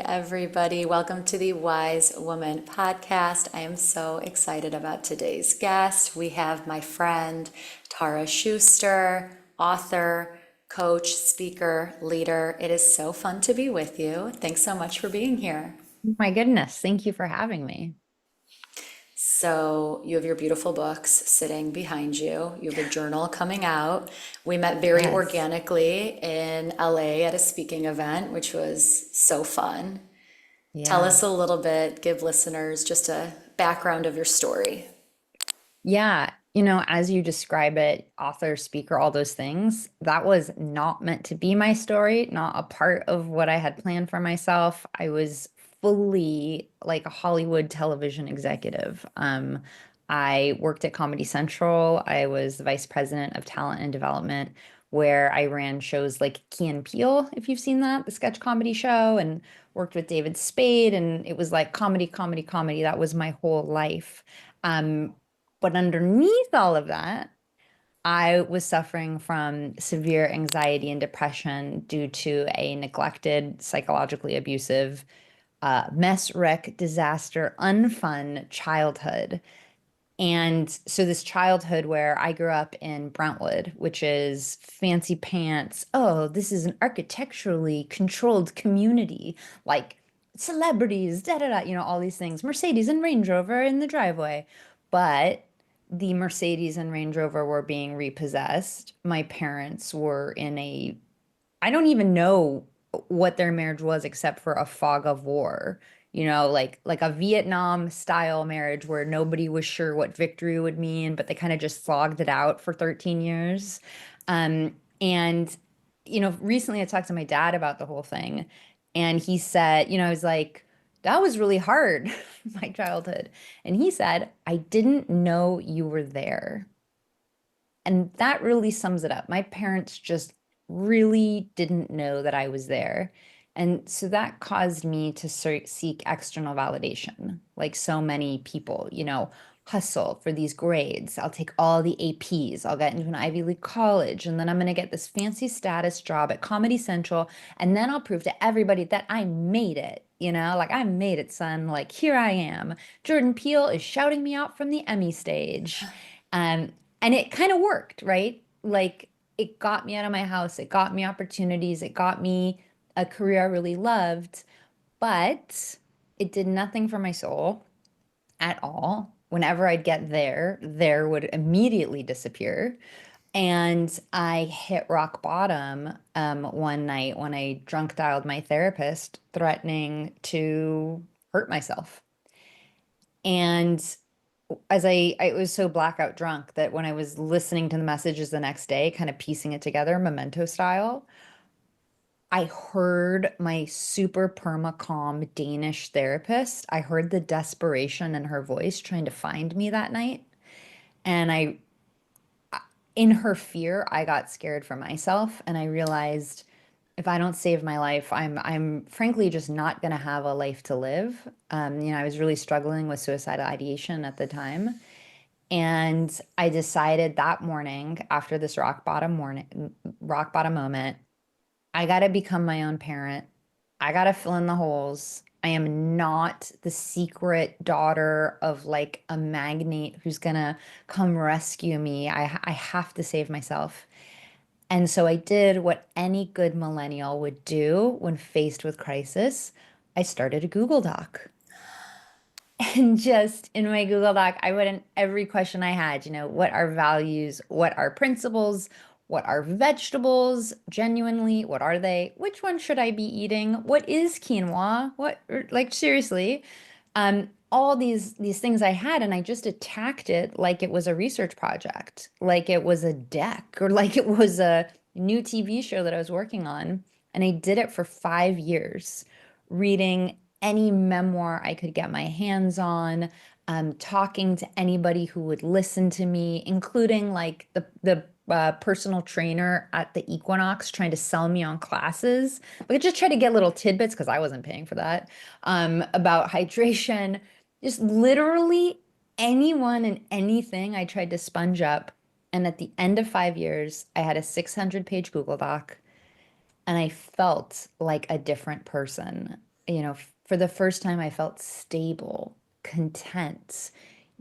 everybody. Welcome to the Wise Woman podcast. I am so excited about today's guest. We have my friend Tara Schuster, author, coach, speaker, leader. It is so fun to be with you. Thanks so much for being here. My goodness, thank you for having me. So, you have your beautiful books sitting behind you. You have a journal coming out. We met very Yes. organically in LA at a speaking event, which was so fun. Tell Yeah. us a little bit, give listeners just a background of your story. Yeah. As you describe it, author, speaker, all those things, that was not meant to be my story, not a part of what I had planned for myself. I was fully like a Hollywood television executive. I worked at Comedy Central. I was the vice president of talent and development, where I ran shows like Key and Peele, if you've seen that, the sketch comedy show, and worked with David Spade. And it was like comedy, comedy, comedy. That was my whole life. But underneath all of that, I was suffering from severe anxiety and depression due to a neglected, psychologically abusive, mess, wreck, disaster, unfun childhood. And so, this childhood where I grew up in Brentwood, which is fancy pants. Oh, this is an architecturally controlled community, like celebrities, da da da, all these things, Mercedes and Range Rover in the driveway. But the Mercedes and Range Rover were being repossessed. My parents were in a, I don't even know what their marriage was except for a fog of war. Like a Vietnam style marriage where nobody was sure what victory would mean, but they kind of just slogged it out for 13 years. And recently I talked to my dad about the whole thing, and he said, I was like, that was really hard, my childhood. And he said, I didn't know you were there. And that really sums it up. My parents just really didn't know that I was there. And so that caused me to seek external validation, like so many people, hustle for these grades. I'll take all the APs, I'll get into an Ivy League college, and then I'm going to get this fancy status job at Comedy Central. And then I'll prove to everybody that I made it. Like I made it, son. Like here I am. Jordan Peele is shouting me out from the Emmy stage. Um, and it kind of worked, right? Like it got me out of my house, it got me opportunities, it got me a career I really loved, but it did nothing for my soul at all. Whenever I'd get there would immediately disappear. And I hit rock bottom one night when I drunk dialed my therapist, threatening to hurt myself. And I was so blackout drunk that when I was listening to the messages the next day, kind of piecing it together, memento style, I heard my super perma calm Danish therapist. I heard the desperation in her voice trying to find me that night. And in her fear, I got scared for myself, and I realized if I don't save my life, I'm frankly just not going to have a life to live. I was really struggling with suicidal ideation at the time. And I decided that morning, after this rock bottom moment, I got to become my own parent. I got to fill in the holes. I am not the secret daughter of like a magnate who's gonna come rescue me. I have to save myself. And so I did what any good millennial would do when faced with crisis. I started a Google Doc. And just in my Google Doc, I put in every question I had, what are values? What are principles? What are vegetables? Genuinely, what are they? Which one should I be eating? What is quinoa? Like seriously, all these things I had, and I just attacked it like it was a research project, like it was a deck, or like it was a new TV show that I was working on. And I did it for 5 years, reading any memoir I could get my hands on, talking to anybody who would listen to me, including like the personal trainer at the Equinox trying to sell me on classes. Like I just try to get little tidbits because I wasn't paying for that, about hydration. Just literally anyone and anything I tried to sponge up. And at the end of 5 years, I had a 600-page Google Doc, and I felt like a different person. for the first time, I felt stable, content,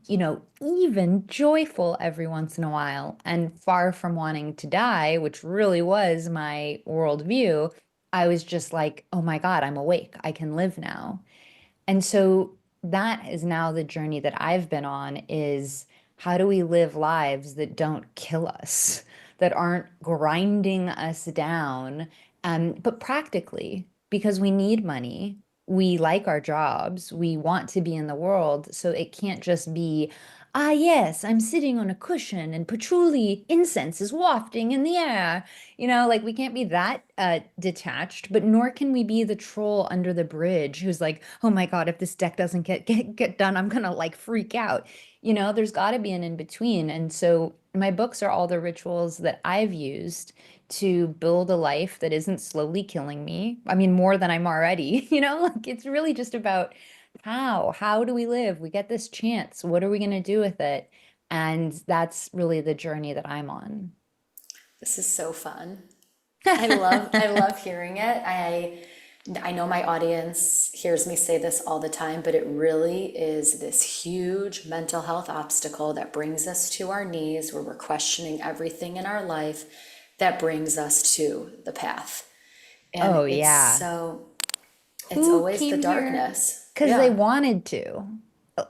even joyful every once in a while, and far from wanting to die, which really was my worldview. I was just like, oh my God, I'm awake. I can live now. And so that is now the journey that I've been on is how do we live lives that don't kill us, that aren't grinding us down, but practically, because we need money. We like our jobs. We want to be in the world. So it can't just be, ah, yes, I'm sitting on a cushion and patchouli incense is wafting in the air. Like we can't be that detached, but nor can we be the troll under the bridge who's like, oh my God, if this deck doesn't get done, I'm gonna like freak out. There's got to be an in between. And so my books are all the rituals that I've used to build a life that isn't slowly killing me. I mean, more than I'm already, like it's really just about how do we live? We get this chance. What are we going to do with it? And that's really the journey that I'm on. This is so fun. I love hearing it. I know my audience hears me say this all the time, but it really is this huge mental health obstacle that brings us to our knees where we're questioning everything in our life that brings us to the path. And Oh, yeah. it's Who always the came here darkness. because they Yeah. wanted to.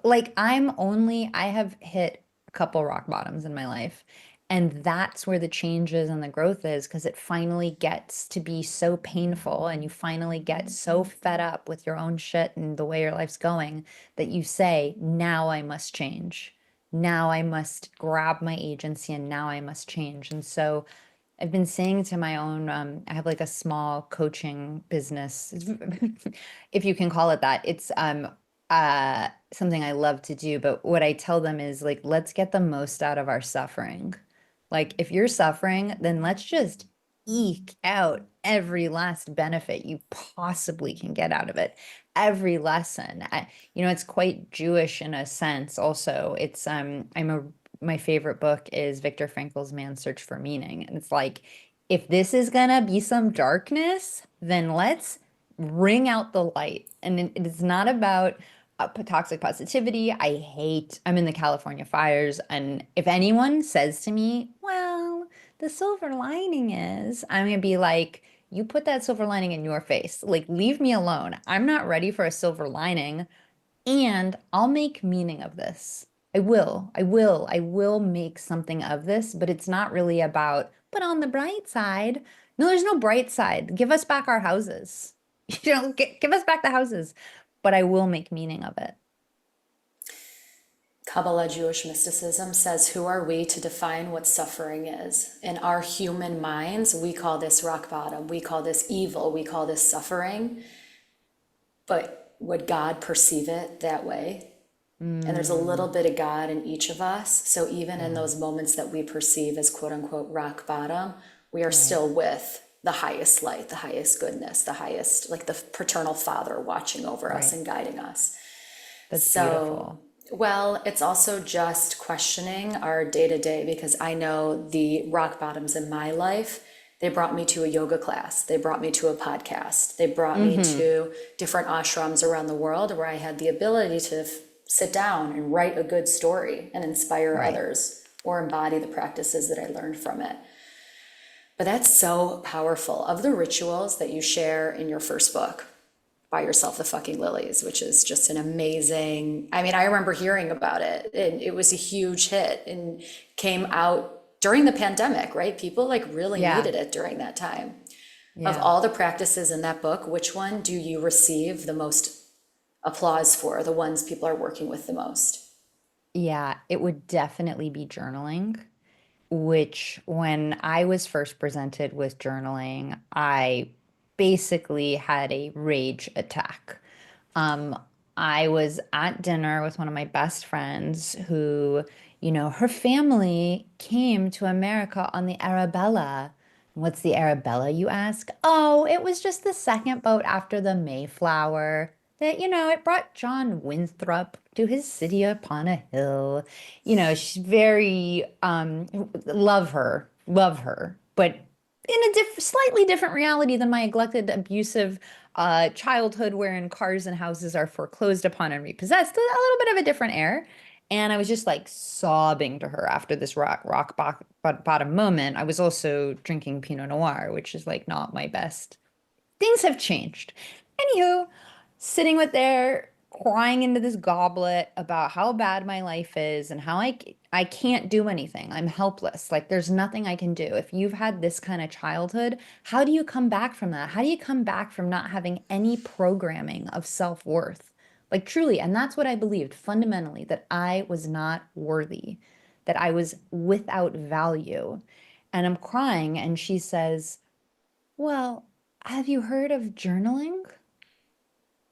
Like, I have hit a couple rock bottoms in my life. And that's where the changes and the growth is because it finally gets to be so painful and you finally get so fed up with your own shit and the way your life's going that you say, now I must change. Now I must grab my agency and now I must change. And so I've been saying to my own, I have like a small coaching business, if you can call it that. It's something I love to do, but what I tell them is like, let's get the most out of our suffering. Like, if you're suffering, then let's just eke out every last benefit you possibly can get out of it. Every lesson. It's quite Jewish in a sense also. My favorite book is Viktor Frankl's Man's Search for Meaning. And it's like, if this is gonna be some darkness, then let's bring out the light. And it's not about toxic positivity. I'm in the California fires. And if anyone says to me, well, the silver lining is, I'm gonna be like, you put that silver lining in your face. Like, leave me alone. I'm not ready for a silver lining. And I'll make meaning of this. I will make something of this, but it's not really about, but on the bright side. No, there's no bright side. Give us back our houses. Give us back the houses. But I will make meaning of it. Kabbalah, Jewish mysticism says, who are we to define what suffering is? In our human minds, we call this rock bottom, we call this evil, we call this suffering. But would God perceive it that way? And there's a little Mm, bit of God in each of us. So even in yeah, those moments that we perceive as quote unquote rock bottom, we are right, still with the highest light, the highest goodness, the highest, like the paternal father watching over us right. and guiding us. That's So, beautiful. well, it's also just questioning our day to day because I know the rock bottoms in my life. They brought me to a yoga class. They brought me to a podcast. They brought me Hmm. to different ashrams around the world where I had the ability to sit down and write a good story and inspire Right. others or embody the practices that I learned from it. But that's so powerful. Of the rituals that you share in your first book, Buy Yourself the Fucking Lilies, which is just an amazing. I mean, I remember hearing about it and it was a huge hit and came out during the pandemic, right? People like really Yeah. needed it during that time. Of Yeah. all the practices in that book, which one do you receive the most applause for, the ones people are working with the most? Yeah. It would definitely be journaling. Which when I was first presented with journaling, I basically had a rage attack. Um, I was at dinner with one of my best friends who, her family came to America on the Arabella. What's the Arabella, you ask? Oh, it was just the second boat after the Mayflower. It brought John Winthrop to his city upon a hill. She's very, love her, but in a slightly different reality than my neglected, abusive, childhood wherein cars and houses are foreclosed upon and repossessed, a little bit of a different air. And I was just like sobbing to her after this bottom moment. I was also drinking Pinot Noir, which is like not my best. Things have changed. Anywho, sitting with there, crying into this goblet about how bad my life is and how I can't do anything. I'm helpless. Like there's nothing I can do. If you've had this kind of childhood, how do you come back from that? How do you come back from not having any programming of self-worth? Like truly, and that's what I believed fundamentally, that I was not worthy, that I was without value. And I'm crying, and she says, well, have you heard of journaling?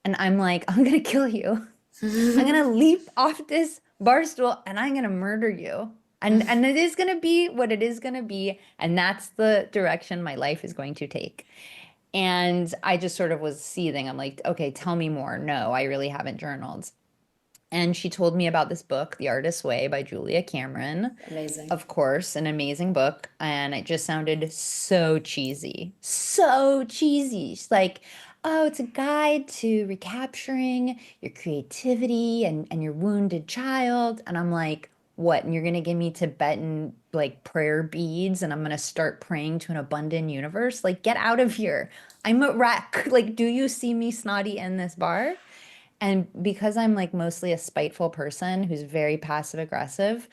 And I'm like, I'm gonna kill you. I'm gonna leap off this bar stool and I'm gonna murder you. And it is gonna be what it is gonna be, and that's the direction my life is going to take. And I just sort of was seething. I'm like, okay, tell me more. No, I really haven't journaled. And she told me about this book, The Artist's Way by Julia Cameron. Amazing. Of course, an amazing book. And it just sounded so cheesy. So cheesy. She's like, oh, it's a guide to recapturing your creativity and your wounded child. And I'm like, what? And you're going to give me Tibetan like prayer beads and I'm going to start praying to an abundant universe? Like, get out of here. I'm a wreck. Like, do you see me snotty in this bar? And because I'm like mostly a spiteful person who's very passive aggressive,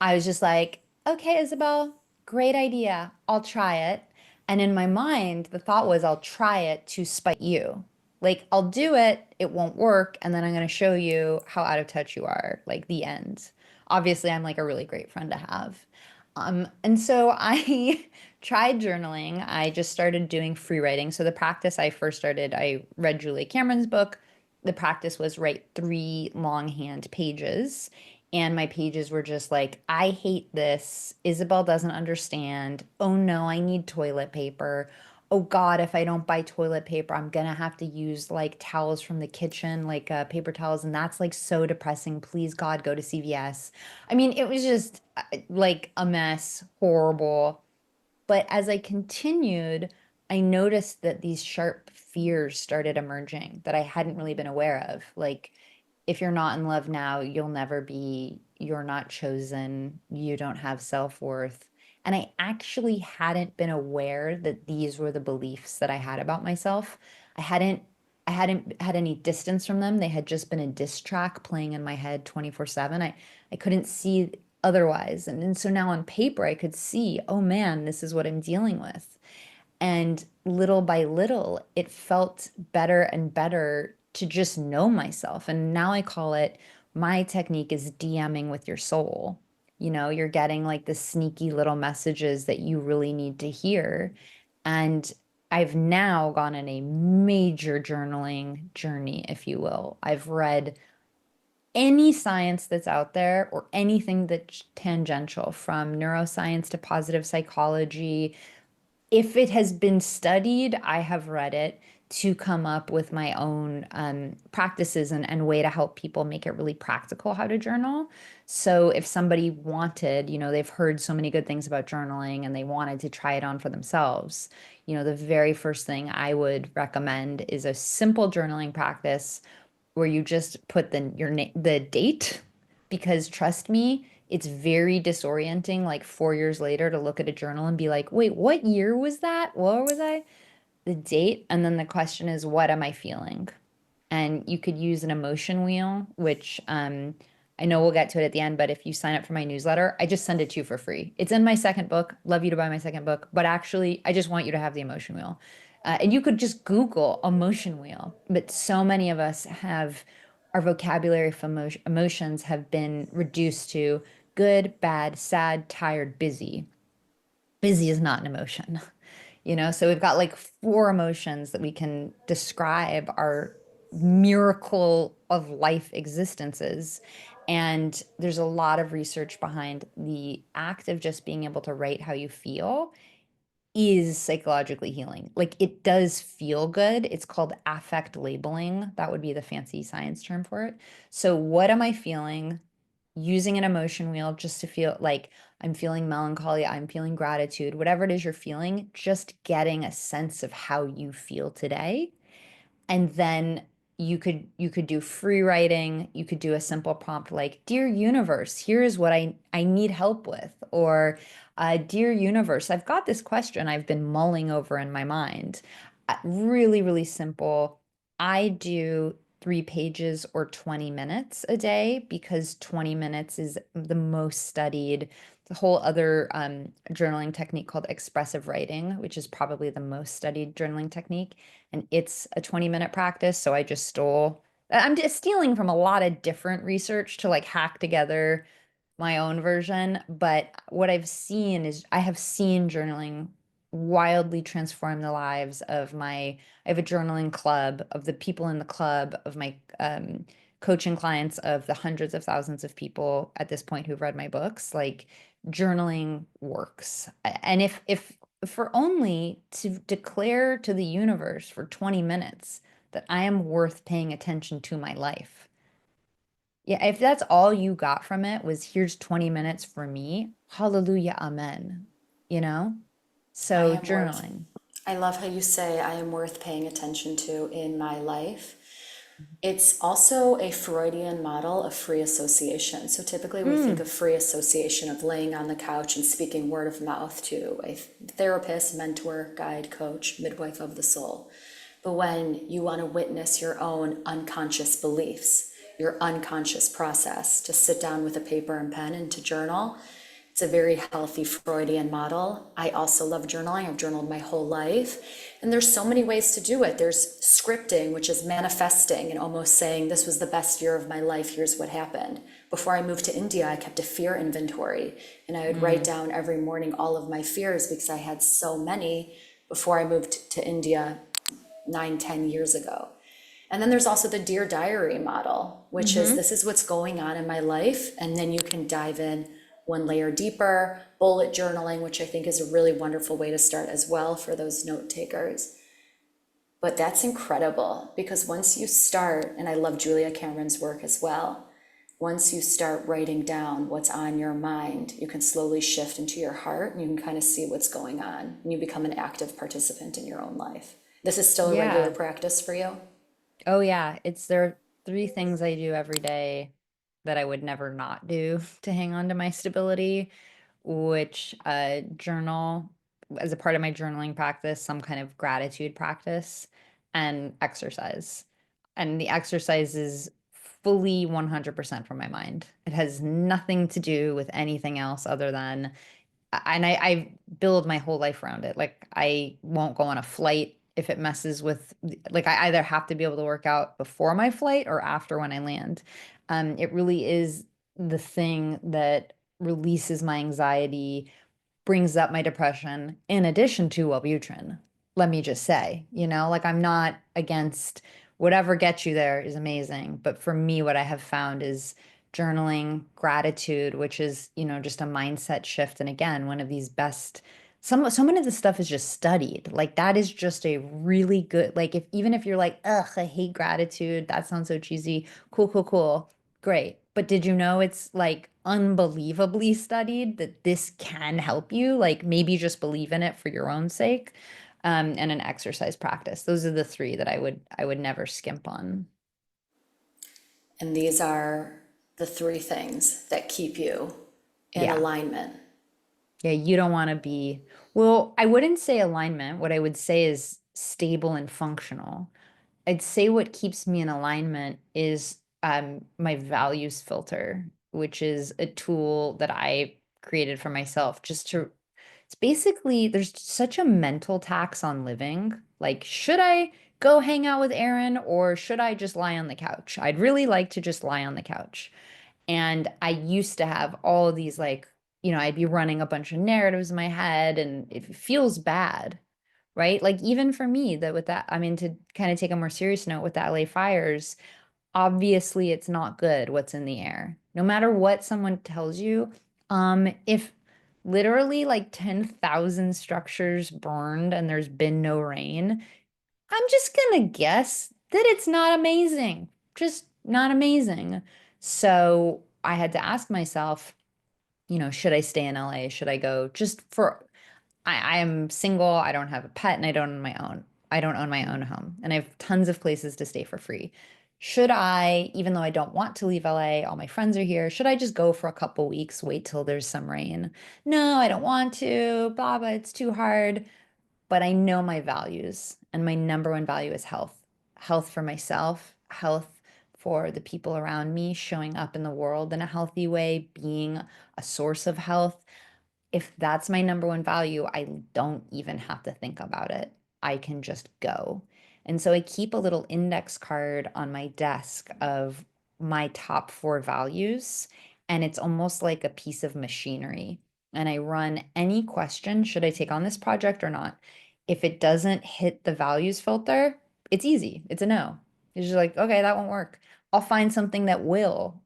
I was just like, okay, Isabel, great idea. I'll try it. And in my mind, the thought was, I'll try it to spite you. Like, I'll do it, it won't work, and then I'm going to show you how out of touch you are, like the end. Obviously, I'm like a really great friend to have. And so I tried journaling. I just started doing free writing. So the practice I first started, I read Julia Cameron's book. The practice was write 3 longhand pages. And my pages were just like, I hate this. Isabel doesn't understand. Oh no, I need toilet paper. Oh God, if I don't buy toilet paper, I'm gonna have to use like towels from the kitchen, like paper towels. And that's like so depressing. Please, God, go to CVS. I mean, it was just like a mess, horrible. But as I continued, I noticed that these sharp fears started emerging that I hadn't really been aware of. Like, if you're not in love now, you'll never be, you're not chosen, you don't have self-worth. And I actually hadn't been aware that these were the beliefs that I had about myself. I hadn't I hadn't had any distance from them. They had just been a diss track playing in my head 24/7. I couldn't see otherwise. And so now on paper, I could see, oh man, this is what I'm dealing with. And little by little, it felt better and better to just know myself. And now I call it my technique is DMing with your soul. You know, you're getting like the sneaky little messages that you really need to hear. And I've now gone on a major journaling journey, if you will. I've read any science that's out there or anything that's tangential, from neuroscience to positive psychology. If it has been studied, I have read it to come up with my own practices and way to help people make it really practical how to journal. So if somebody wanted, you know, they've heard so many good things about journaling and they wanted to try it on for themselves, you know, the very first thing I would recommend is a simple journaling practice where you just put the date, because trust me, it's very disorienting like 4 years later to look at a journal and be like, wait, what year was that? Where was I? The date. And then the question is, what am I feeling? And you could use an emotion wheel, which I know we'll get to it at the end, but if you sign up for my newsletter, I just send it to you for free. It's in my second book. Love you to buy my second book, but actually, I just want you to have the emotion wheel. And you could just Google emotion wheel, but so many of us have our vocabulary for emotions have been reduced to good, bad, sad, tired, busy. Busy is not an emotion. You know, so we've got like 4 emotions that we can describe our miracle of life existences. And there's a lot of research behind the act of just being able to write how you feel is psychologically healing. Like it does feel good. It's called affect labeling. That would be the fancy science term for it. So, what am I feeling? Using an emotion wheel just to feel like I'm feeling melancholy, I'm feeling gratitude, whatever it is you're feeling, just getting a sense of how you feel today. And then you could do free writing, you could do a simple prompt like, "Dear universe, here is what I need help with," or "Dear universe, I've got this question I've been mulling over in my mind." Really, really simple. I do 3 pages or 20 minutes a day because 20 minutes is the most studied. The whole other journaling technique called expressive writing, which is probably the most studied journaling technique, and it's a 20-minute practice. So I just I'm just stealing from a lot of different research to like hack together my own version. But what I've seen is I have seen journaling wildly transform the lives of I have a journaling club, of the people in the club, of my coaching clients, of the hundreds of thousands of people at this point who've read my books. Like, journaling works. And if for only to declare to the universe for 20 minutes that I am worth paying attention to my life. Yeah, if that's all you got from it was, here's 20 minutes for me, hallelujah, amen. You know? I So am worth, journaling. I love how you say I am worth paying attention to in my life. It's also a Freudian model of free association. So typically we think Mm, of free association of laying on the couch and speaking word of mouth to a therapist, mentor, guide, coach, midwife of the soul. But when you want to witness your own unconscious beliefs, your unconscious process, to sit down with a paper and pen and to journal, it's a very healthy Freudian model. I also love journaling. I've journaled my whole life. And there's so many ways to do it. There's scripting, which is manifesting and almost saying, this was the best year of my life. Here's what happened. Before I moved to India, I kept a fear inventory and I would write mm, down every morning all of my fears because I had so many before I moved to India 9, 10 years ago. And then there's also the Dear Diary model, which is, hmm. this is what's going on in my life. And then you can dive in one layer deeper. Bullet journaling, which I think is a really wonderful way to start as well for those note takers. But that's incredible because once you start, and I love Julia Cameron's work as well, once you start writing down what's on your mind, you can slowly shift into your heart and you can kind of see what's going on. And you become an active participant in your own life. This is still a regular Yeah. practice for you? Oh yeah. There are 3 things I do every day that I would never not do to hang on to my stability, which journal as a part of my journaling practice, some kind of gratitude practice, and exercise. And the exercise is fully 100% from my mind. It has nothing to do with anything else other than, and I build my whole life around it. Like, I won't go on a flight if it messes with, like, I either have to be able to work out before my flight or after when I land. It really is the thing that releases my anxiety, brings up my depression, in addition to Wellbutrin. Let me just say, like, I'm not against whatever gets you there is amazing. But for me, what I have found is journaling, gratitude, which is, just a mindset shift. And again, one of these best, so many of this stuff is just studied. Like, that is just a really good, like, if even if you're like, ugh, I hate gratitude, that sounds so cheesy. Cool, cool, cool. Great. But did you know it's like unbelievably studied that this can help you? Like, maybe just believe in it for your own sake. And an exercise practice. Those are the 3 that I would never skimp on. And these are the three things that keep you in Yeah. alignment. Yeah, you don't want to be, well, I wouldn't say alignment. What I would say is stable and functional. I'd say what keeps me in alignment is my values filter, which is a tool that I created for myself just to, it's basically, there's such a mental tax on living. Like, should I go hang out with Erin or should I just lie on the couch? I'd really like to just lie on the couch. And I used to have all of these, like, I'd be running a bunch of narratives in my head and it feels bad, right? Like, even for me, that with that, I mean, to kind of take a more serious note with the LA fires, obviously it's not good what's in the air. No matter what someone tells you, if literally like 10,000 structures burned and there's been no rain, I'm just gonna guess that it's not amazing. Just not amazing. So I had to ask myself, should I stay in LA? Should I go just for, I am single, I don't have a pet, and I don't own my own. I don't own my own home and I have tons of places to stay for free. Should I, even though I don't want to leave LA, all my friends are here, should I just go for a couple weeks, wait till there's some rain? No, I don't want to, blah, blah, it's too hard. But I know my values, and my number one value is health. Health for myself, health for the people around me, showing up in the world in a healthy way, being a source of health. If that's my number one value, I don't even have to think about it. I can just go. And so I keep a little index card on my desk of my top four values, and it's almost like a piece of machinery. And I run any question, should I take on this project or not? If it doesn't hit the values filter, it's easy. It's a no. It's just like, okay, that won't work. I'll find something that will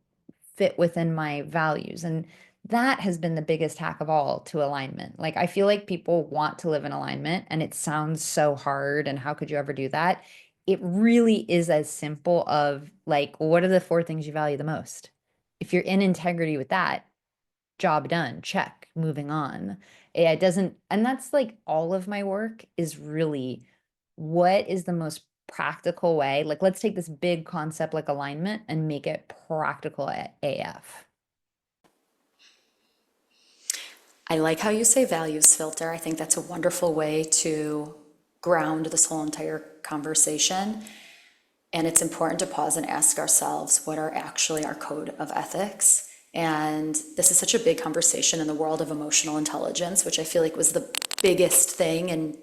fit within my values. And that has been the biggest hack of all to alignment. Like, I feel like people want to live in alignment and it sounds so hard. And how could you ever do that? It really is as simple of like, what are the four things you value the most? If you're in integrity with that, job done, check, moving on. It doesn't, and that's like all of my work is really what is the most practical way? Like, let's take this big concept like alignment and make it practical AF. I like how you say values filter. I think that's a wonderful way to ground this whole entire conversation. And it's important to pause and ask ourselves what are actually our code of ethics. And this is such a big conversation in the world of emotional intelligence, which I feel like was the biggest thing in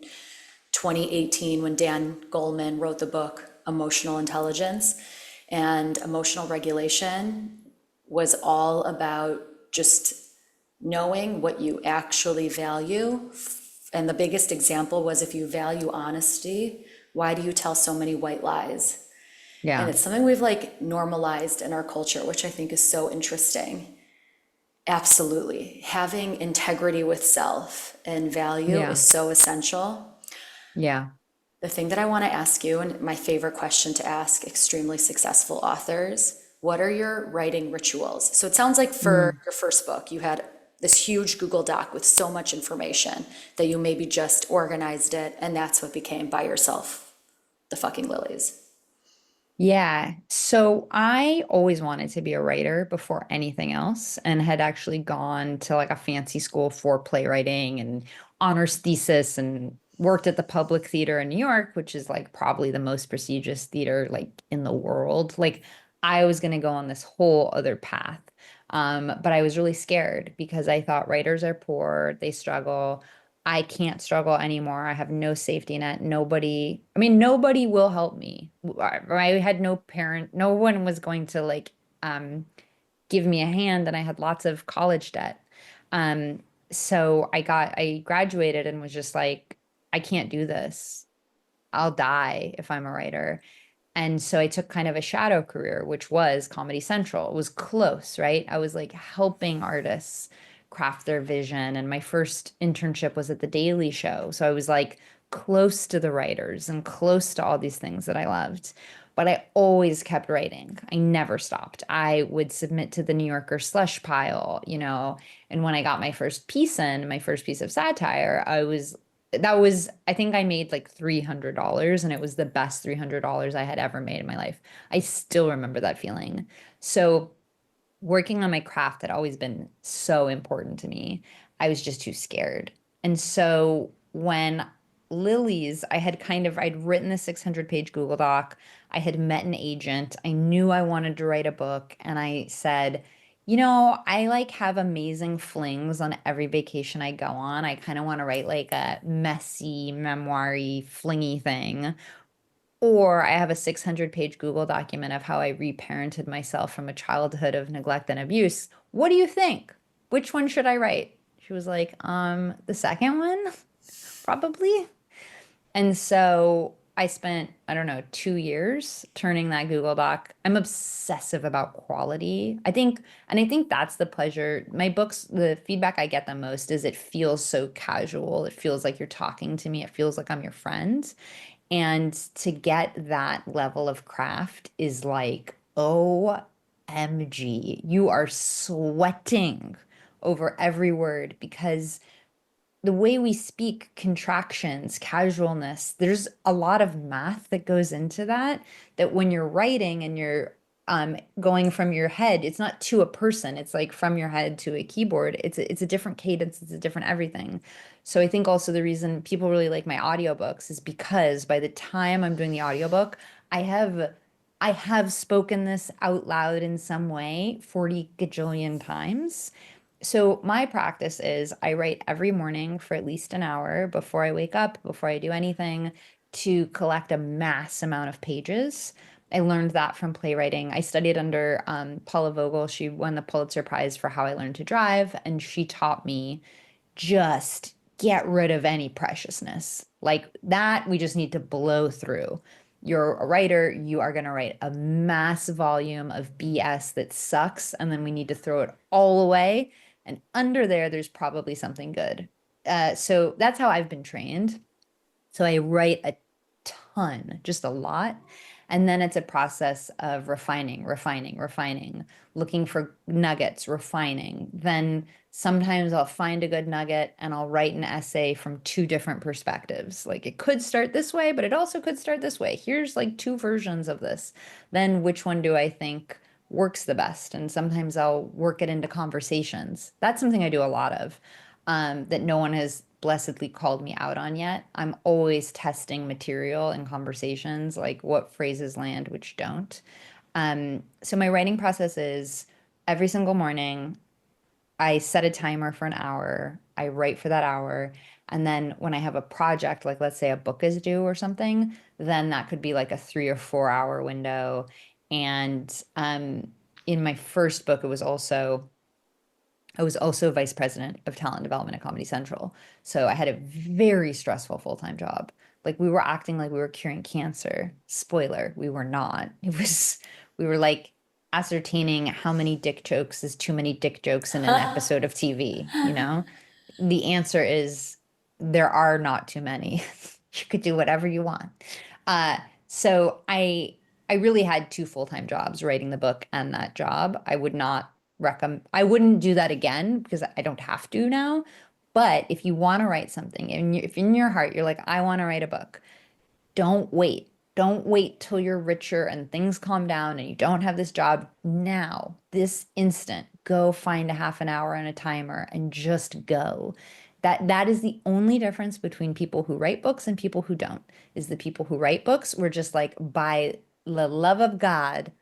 2018 when Dan Goleman wrote the book Emotional Intelligence. And emotional regulation was all about just knowing what you actually value. And the biggest example was, if you value honesty, why do you tell so many white lies? And Yeah. it's something we've like normalized in our culture, which I think is so interesting. Absolutely. Having integrity with self and value is Yeah. so essential. Yeah. The thing that I want to ask you, and my favorite question to ask extremely successful authors, what are your writing rituals? So it sounds like for Mm. your first book, you had this huge Google Doc with so much information that you maybe just organized it, and that's what became By Yourself, the fucking Lilies. Yeah. So I always wanted to be a writer before anything else and had actually gone to like a fancy school for playwriting and honors thesis and worked at the Public Theater in New York, which is like probably the most prestigious theater like in the world. Like I was going to go on this whole other path. But I was really scared because I thought writers are poor, they struggle. I can't struggle anymore. I have no safety net. Nobody, I mean, nobody will help me. I had no parent, no one was going to like um give me a hand, and I had lots of college debt. Um, so I graduated and was just like, I can't do this. I'll die if I'm a writer. And so I took kind of a shadow career, which was Comedy Central. It was close, right? I was like helping artists craft their vision. And my first internship was at The Daily Show. So I was like close to the writers and close to all these things that I loved. But I always kept writing. I never stopped. I would submit to the New Yorker slush pile, you know. And when I got my first piece in, my first piece of satire, that was, I think I made like $300 and it was the best $300 I had ever made in my life. I still remember that feeling. So working on my craft had always been so important to me. I was just too scared. And so when Lilies, I'd written the 600-page Google Doc. I had met an agent. I knew I wanted to write a book. And I said, you know, I like have amazing flings on every vacation I go on. I kind of want to write like a messy, memoir-y, flingy thing. Or I have a 600-page Google document of how I reparented myself from a childhood of neglect and abuse. What do you think? Which one should I write? She was like, the second one, probably. And so I spent, I don't know, 2 years turning that Google Doc. I'm obsessive about quality. I think that's the pleasure. My books, the feedback I get the most is it feels so casual. It feels like you're talking to me. It feels like I'm your friend. And to get that level of craft is like, OMG, you are sweating over every word because the way we speak, contractions, casualness, there's a lot of math that goes into that, that when you're writing and you're going from your head, it's not to a person, it's like from your head to a keyboard. It's a different cadence, it's a different everything. So I think also the reason people really like my audiobooks is because by the time I'm doing the audiobook, I have I have spoken this out loud in some way 40 gajillion times. So my practice is I write every morning for at least an hour before I wake up, before I do anything, to collect a mass amount of pages. I learned that from playwriting. I studied under Paula Vogel. She won the Pulitzer Prize for How I Learned to Drive, and she taught me just get rid of any preciousness. Like that, we just need to blow through. You're a writer, you are going to write a mass volume of BS that sucks, and then we need to throw it all away. And under there, there's probably something good. So that's how I've been trained. So I write a ton, just a lot. And then it's a process of refining, refining, refining, looking for nuggets, refining. Then sometimes I'll find a good nugget and I'll write an essay from two different perspectives. Like it could start this way, but it also could start this way. Here's like two versions of this. Then which one do I think works the best? And sometimes I'll work it into conversations. That's something I do a lot of, that no one has blessedly called me out on yet. I'm always testing material in conversations, like what phrases land, which don't. So my writing process is every single morning, I set a timer for an hour, I write for that hour. And then when I have a project, like let's say a book is due or something, then that could be like a 3 or 4 hour window. And in my first book, it was also I was also vice president of talent development at Comedy Central. So I had a very stressful full-time job. Like we were acting like we were curing cancer. Spoiler, we were not. We were like ascertaining how many dick jokes is too many dick jokes in an episode of TV, you know? The answer is there are not too many. You could do whatever you want. So I really had two full-time jobs, writing the book and that job. I would not recommend, I wouldn't do that again because I don't have to now. But if you want to write something, and if in your heart you're like, I want to write a book, don't wait. Don't wait till you're richer and things calm down and you don't have this job now, this instant. Go find a half an hour and a timer and just go. That is the only difference between people who write books and people who don't. Is the people who write books were just like, by the love of God,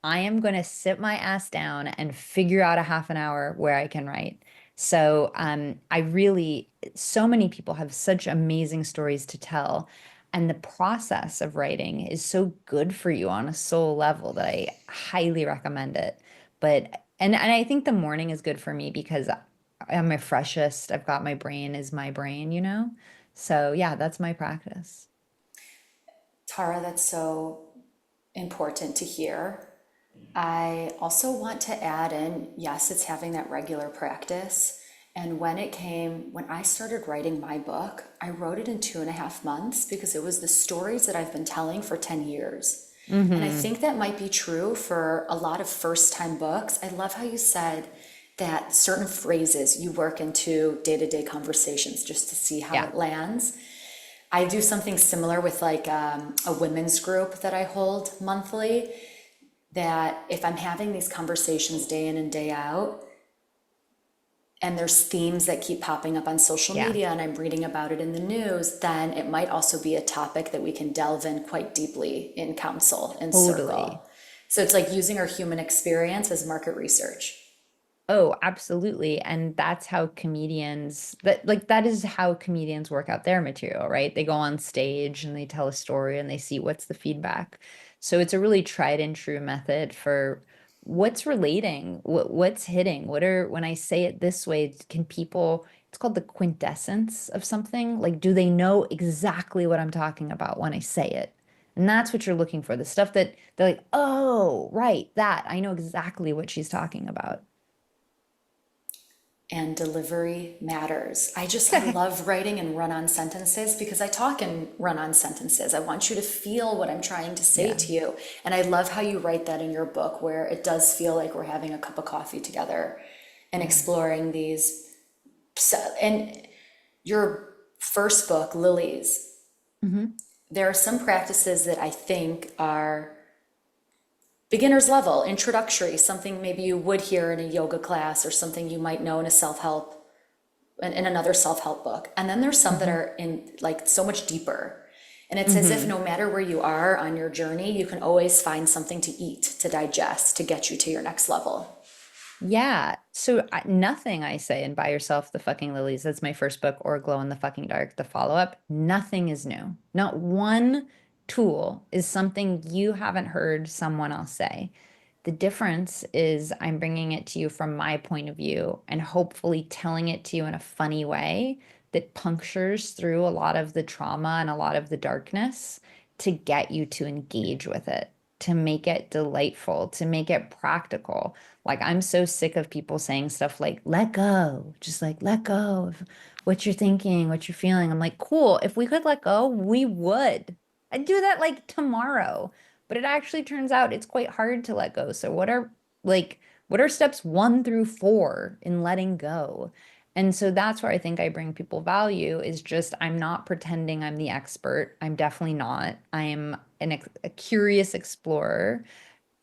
I am going to sit my ass down and figure out a half an hour where I can write. So I really, so many people have such amazing stories to tell. And the process of writing is so good for you on a soul level that I highly recommend it. And I think the morning is good for me because I'm my freshest. I've got my brain is my brain, you know? So yeah, that's my practice. Tara, that's so important to hear. I also want to add in, yes, it's having that regular practice. And when I started writing my book, I wrote it in 2.5 months because it was the stories that I've been telling for 10 years. And I Hmm. think that might be true for a lot of first time books. I love how you said that certain phrases you work into day-to-day conversations just to see how Yeah. it lands. I do something similar with like a women's group that I hold monthly, that if I'm having these conversations day in and day out, and there's themes that keep popping up on social Yeah. media and I'm reading about it in the news, then it might also be a topic that we can delve in quite deeply in counsel and Totally. circle. So it's like using our human experience as market research. Oh, absolutely. And that's how comedians that is how comedians work out their material, right? They go on stage and they tell a story and they see what's the feedback. So it's a really tried and true method for what's relating, what's hitting, what are when I say it this way, can people, it's called the quintessence of something. Like, do they know exactly what I'm talking about when I say it? And that's what you're looking for. The stuff that they're like, oh, right, that I know exactly what she's talking about. And delivery matters. I love writing and run on sentences because I talk in run on sentences. I want you to feel what I'm trying to say Yeah. to you. And I love how you write that in your book, where it does feel like we're having a cup of coffee together and Yeah. exploring these. And Your first book, Lilies, Hmm. there are some practices that I think are beginner's level, introductory, something maybe you would hear in a yoga class or something you might know in a self-help, in another self-help book. And then there's some that Hmm. are in like so much deeper. And it's as if Hmm. no matter where you are on your journey, you can always find something to eat, to digest, to get you to your next level. Yeah. So nothing I say in Buy Yourself the Fucking Lilies, that's my first book, or Glow in the Fucking Dark, the follow-up, nothing is new. Not one tool is something you haven't heard someone else say. The difference is I'm bringing it to you from my point of view and hopefully telling it to you in a funny way that punctures through a lot of the trauma and a lot of the darkness to get you to engage with it, to make it delightful, to make it practical. Like, I'm so sick of people saying stuff like, let go, just like, let go of what you're thinking, what you're feeling. I'm like, cool. If we could let go, we would. I'd do that like tomorrow. But it actually turns out it's quite hard to let go. So like what are steps 1 through 4 in letting go? And so that's where I think I bring people value is just I'm not pretending I'm the expert. I'm definitely not. I'm a curious explorer.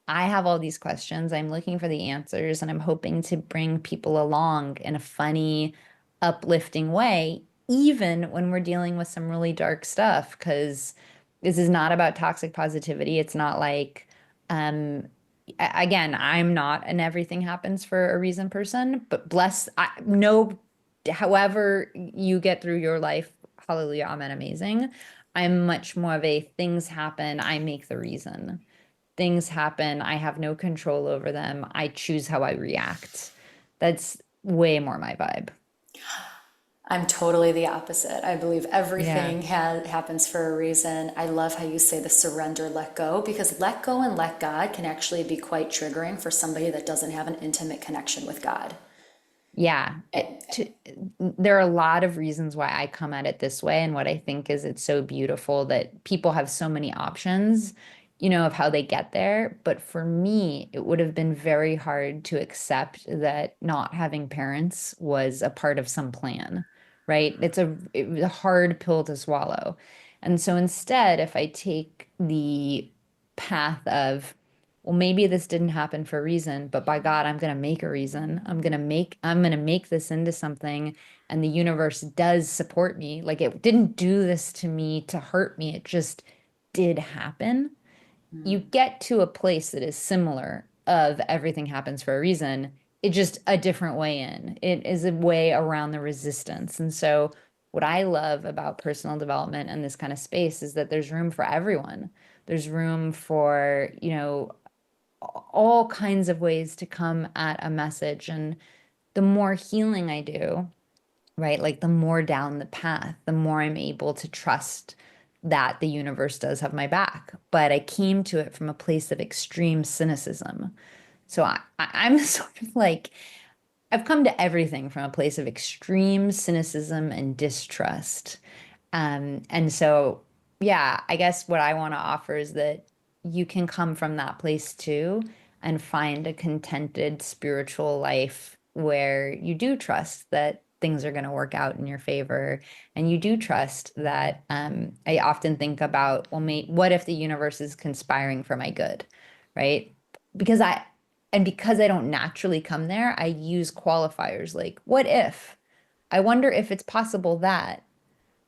I have all these questions. I'm looking for the answers, and I'm hoping to bring people along in a funny, uplifting way, even when we're dealing with some really dark stuff. Because this is not about toxic positivity. It's not like, um, again, I'm not an everything happens for a reason person, but no, however you get through your life, hallelujah, amen, amazing. I'm much more of a things happen, I make the reason. Things happen. I have no control over them. I choose how I react. That's way more my vibe. I'm totally the opposite. I believe Yeah. everything happens for a reason. I love how you say the surrender, let go, because let go and let God can actually be quite triggering for somebody that doesn't have an intimate connection with God. Yeah. There are a lot of reasons why I come at it this way. And what I think is it's so beautiful that people have so many options, of how they get there. But for me, it would have been very hard to accept that not having parents was a part of some plan, right? It was a hard pill to swallow. And so instead, if I take the path of, well, maybe this didn't happen for a reason, but by God, I'm going to make a reason. I'm going to make this into something, and the universe does support me. Like, it didn't do this to me to hurt me. It just did happen. You get to a place that is similar of everything happens for a reason. It's just a different way in. It is a way around the resistance. And so what I love about personal development and this kind of space is that there's room for everyone. There's room for, all kinds of ways to come at a message. And the more healing I do, right, like the more down the path, the more I'm able to trust that the universe does have my back. But I came to it from a place of extreme cynicism. So I'm sort of like, I've come to everything from a place of extreme cynicism and distrust. And so, yeah, I guess what I want to offer is that you can come from that place too and find a contented spiritual life where you do trust that things are going to work out in your favor. And you do trust that, I often think about, well, what if the universe is conspiring for my good, right? Because because I don't naturally come there, I use qualifiers like, what if? I wonder if it's possible that,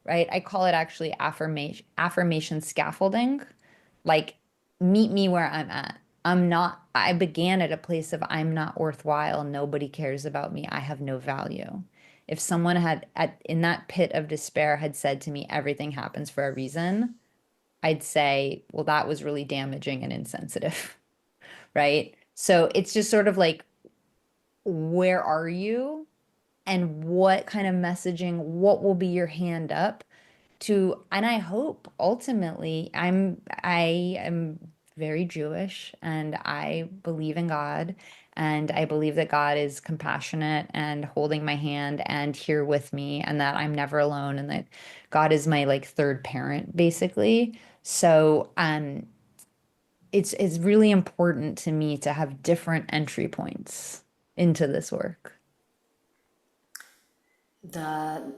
right? I call it actually affirmation scaffolding. Like, meet me where I'm at. I began at a place of I'm not worthwhile. Nobody cares about me. I have no value. If someone in that pit of despair had said to me, everything happens for a reason, I'd say, well, that was really damaging and insensitive, right? So it's just sort of like, where are you? And what kind of messaging, what will be your hand up and I hope ultimately I am very Jewish, and I believe in God, and I believe that God is compassionate and holding my hand and here with me, and that I'm never alone, and that God is my like third parent basically. So it's really important to me to have different entry points into this work. The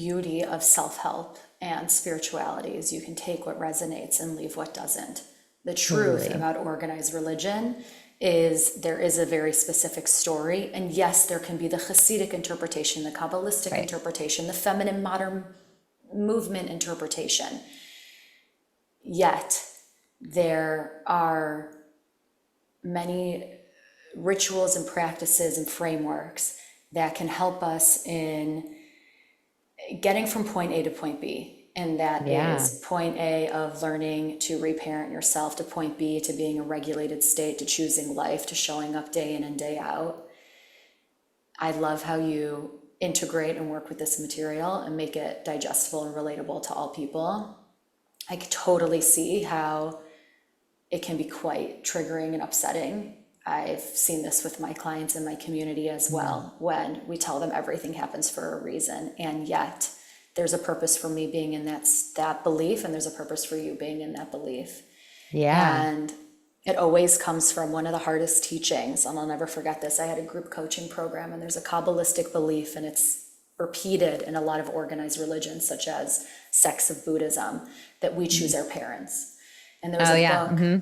beauty of self-help and spirituality is you can take what resonates and leave what doesn't. The truth Totally. about organized religion is there is a very specific story, and yes, there can be the Hasidic interpretation, the Kabbalistic Right. interpretation, the feminine modern movement interpretation. Yet there are many rituals and practices and frameworks that can help us in getting from point A to point B. And that Yeah. is point A of learning to reparent yourself, to point B to being a regulated state, to choosing life, to showing up day in and day out. I love how you integrate and work with this material and make it digestible and relatable to all people. I could totally see how it can be quite triggering and upsetting. I've seen this with my clients in my community as Mm. well, when we tell them everything happens for a reason, and yet there's a purpose for me being in that belief, and there's a purpose for you being in that belief. Yeah. And it always comes from one of the hardest teachings, and I'll never forget this. I had a group coaching program, and there's a Kabbalistic belief, and it's repeated in a lot of organized religions, such as sects of Buddhism, that we choose Mhm. our parents. And there was Oh a yeah. book Hmm.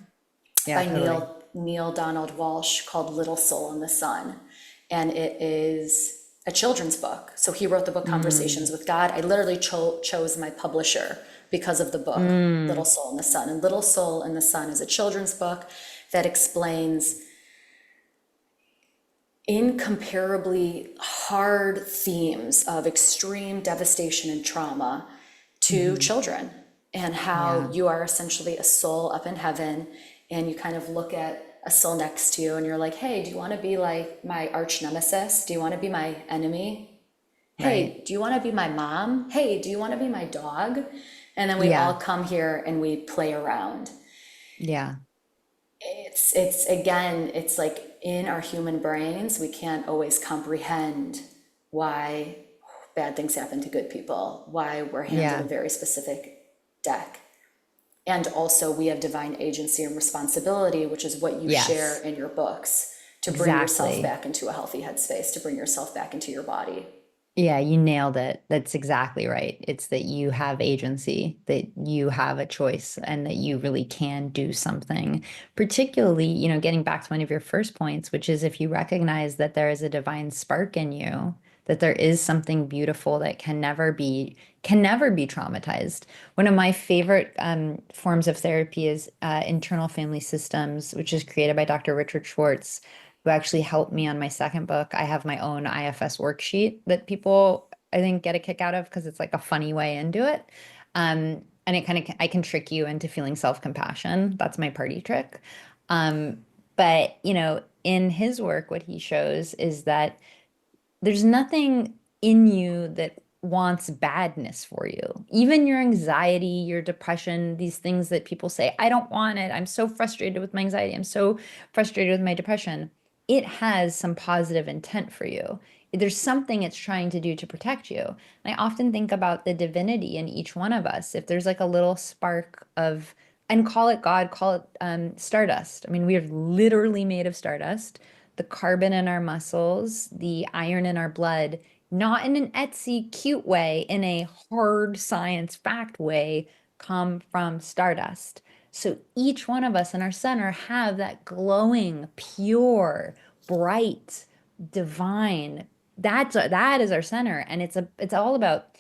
Yeah, by totally. Neil Donald Walsh called Little Soul in the Sun. And it is a children's book. So he wrote the book Mm. Conversations with God. I literally chose my publisher because of the book, Little Mm. Soul in the Sun. And Little Soul in the Sun is a children's book that explains incomparably hard themes of extreme devastation and trauma to Hmm. children, and how Yeah. you are essentially a soul up in heaven, and you kind of look at a soul next to you and you're like, hey, do you want to be like my arch nemesis? Do you want to be my enemy? Right. Hey, do you want to be my mom? Hey, do you want to be my dog? And then we all Yeah. come here and we play around. Yeah. It's again, it's like in our human brains, we can't always comprehend why bad things happen to good people, why we're handed a Yeah. very specific deck. And also, we have divine agency and responsibility, which is what you share Yes. in your books, to bring yourself Exactly. back into a healthy headspace, to bring yourself back into your body. Yeah, you nailed it. That's exactly right. It's that you have agency, that you have a choice, and that you really can do something. Particularly, getting back to one of your first points, which is if you recognize that there is a divine spark in you, that there is something beautiful that can never be traumatized. One of my favorite forms of therapy is internal family systems, which is created by Dr. Richard Schwartz, who actually helped me on my second book. I have my own IFS worksheet that people, I think, get a kick out of because it's like a funny way into it. And I can trick you into feeling self-compassion. That's my party trick. But, in his work, what he shows is that there's nothing in you that wants badness for you. Even your anxiety, your depression, these things that people say, I don't want it. I'm so frustrated with my anxiety. I'm so frustrated with my depression. It has some positive intent for you. There's something it's trying to do to protect you. And I often think about the divinity in each one of us. If there's like a little spark of, and call it God, call it stardust. I mean, we are literally made of stardust, the carbon in our muscles, the iron in our blood, not in an Etsy cute way, in a hard science fact way, come from stardust. So each one of us in our center have that glowing, pure, bright, divine. That is our center, and it's all about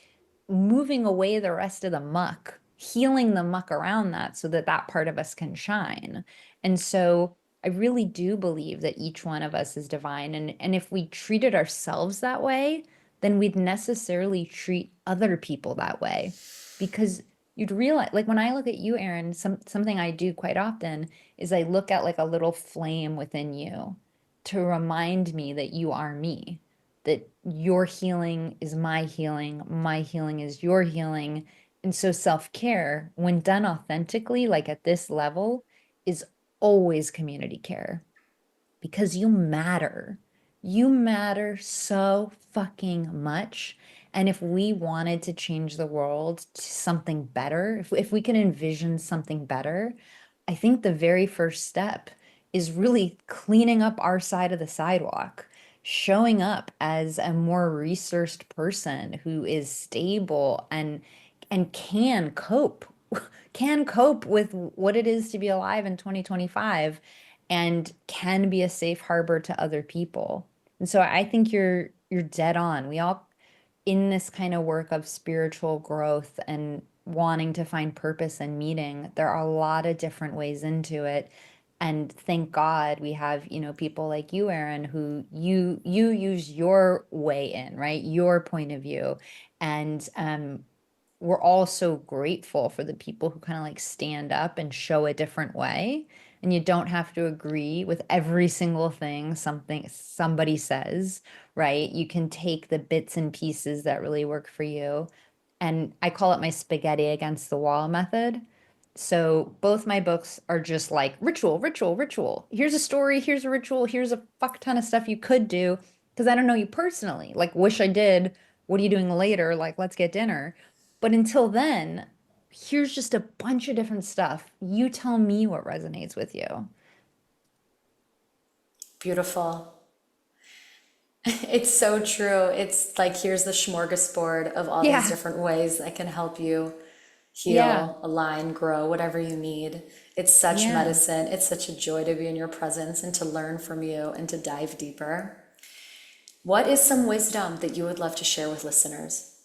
moving away the rest of the muck, healing the muck around that so that that part of us can shine. And so I really do believe that each one of us is divine. And if we treated ourselves that way, then we'd necessarily treat other people that way. Because you'd realize, like when I look at you, Erin, something I do quite often is I look at like a little flame within you to remind me that you are me, that your healing is my healing is your healing. And so self-care, when done authentically, like at this level, is always community care because you matter. You matter so fucking much. And if we wanted to change the world to something better, if we can envision something better, I think the very first step is really cleaning up our side of the sidewalk, showing up as a more resourced person who is stable and can cope with what it is to be alive in 2025 and can be a safe harbor to other people. And so I think you're dead on. We all in this kind of work of spiritual growth and wanting to find purpose and meaning, there are a lot of different ways into it. And thank God we have, people like you, Erin, who you use your way in, right? Your point of view. And we're all so grateful for the people who kind of like stand up and show a different way. And you don't have to agree with every single thing somebody says, right? You can take the bits and pieces that really work for you. And I call it my spaghetti against the wall method. So both my books are just like ritual, ritual, ritual. Here's a story, here's a ritual, here's a fuck ton of stuff you could do because I don't know you personally. Like, wish I did. What are you doing later? Like, let's get dinner. But until then, here's just a bunch of different stuff. You tell me what resonates with you. Beautiful. It's so true. It's like here's the smorgasbord of all these Yeah. different ways that can help you Yeah. heal, align, grow, whatever you need. It's such Yeah. medicine. It's such a joy to be in your presence and to learn from you and to dive deeper. What is some wisdom that you would love to share with listeners?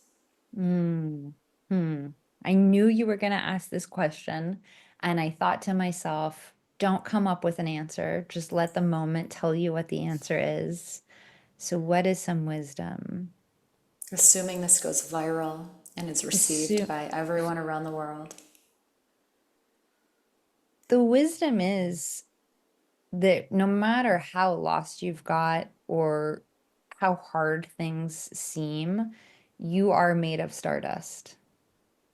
Mm. Hmm. I knew you were going to ask this question, and I thought to myself, don't come up with an answer. Just let the moment tell you what the answer is. So, what is some wisdom? Assuming this goes viral and is received Assume by everyone around the world. the wisdom is that no matter how lost you've got or how hard things seem, you are made of stardust.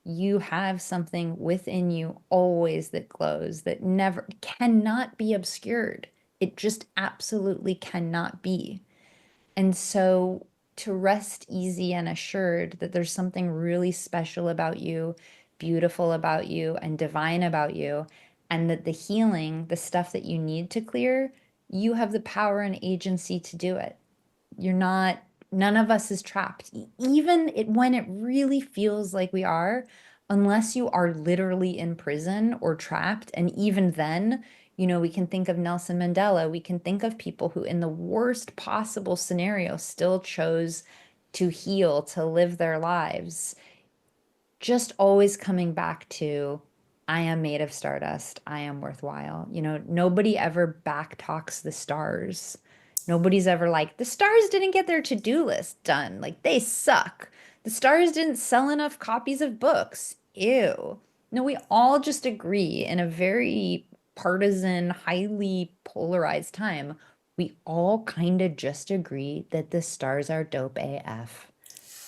You have something within you always that glows, that never cannot be obscured. It just absolutely cannot be. And so to rest easy and assured that there's something really special about you, beautiful about you, and divine about you, and that the healing, the stuff that you need to clear, you have the power and agency to do it. You're not, none of us is trapped. Even when it really feels like we are, unless you are literally in prison or trapped. And even then, we can think of Nelson Mandela, we can think of people who, in the worst possible scenario, still chose to heal, to live their lives, just always coming back to I am made of stardust. I am worthwhile. Nobody ever back talks the stars. Nobody's ever like, the stars didn't get their to-do list done. Like, they suck. The stars didn't sell enough copies of books. Ew. No, we all just agree in a very partisan, highly polarized time. We all kind of just agree that the stars are dope AF.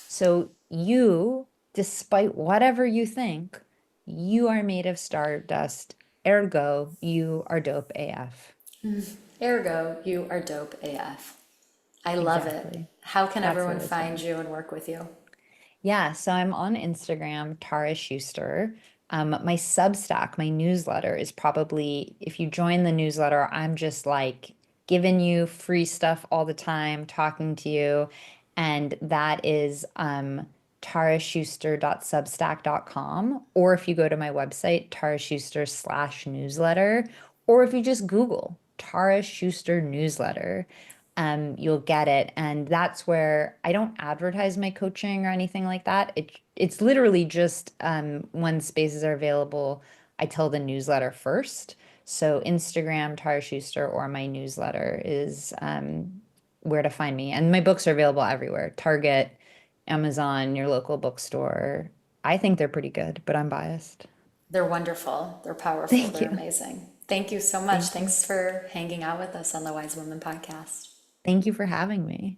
So you, despite whatever you think, you are made of stardust. Ergo, you are dope AF. Ergo, you are dope AF. I love it. Exactly. How can That's the everyone find wisdom. you and work with you? Yeah, so I'm on Instagram, Tara Schuster. My Substack, my newsletter is probably, if you join the newsletter, I'm just like giving you free stuff all the time, talking to you. And that is taraschuster.substack.com. Or if you go to my website, taraschuster/newsletter, or if you just Google Tara Schuster newsletter, you'll get it. And that's where I don't advertise my coaching or anything like that. It's literally just when spaces are available, I tell the newsletter first. So Instagram, Tara Schuster, or my newsletter is where to find me. And my books are available everywhere. Target, Amazon, your local bookstore. I think they're pretty good, but I'm biased. They're wonderful. They're powerful. Thank They're you. amazing. Thank you so much. Thank you. Thanks for hanging out with us on the Wise Woman podcast. Thank you for having me.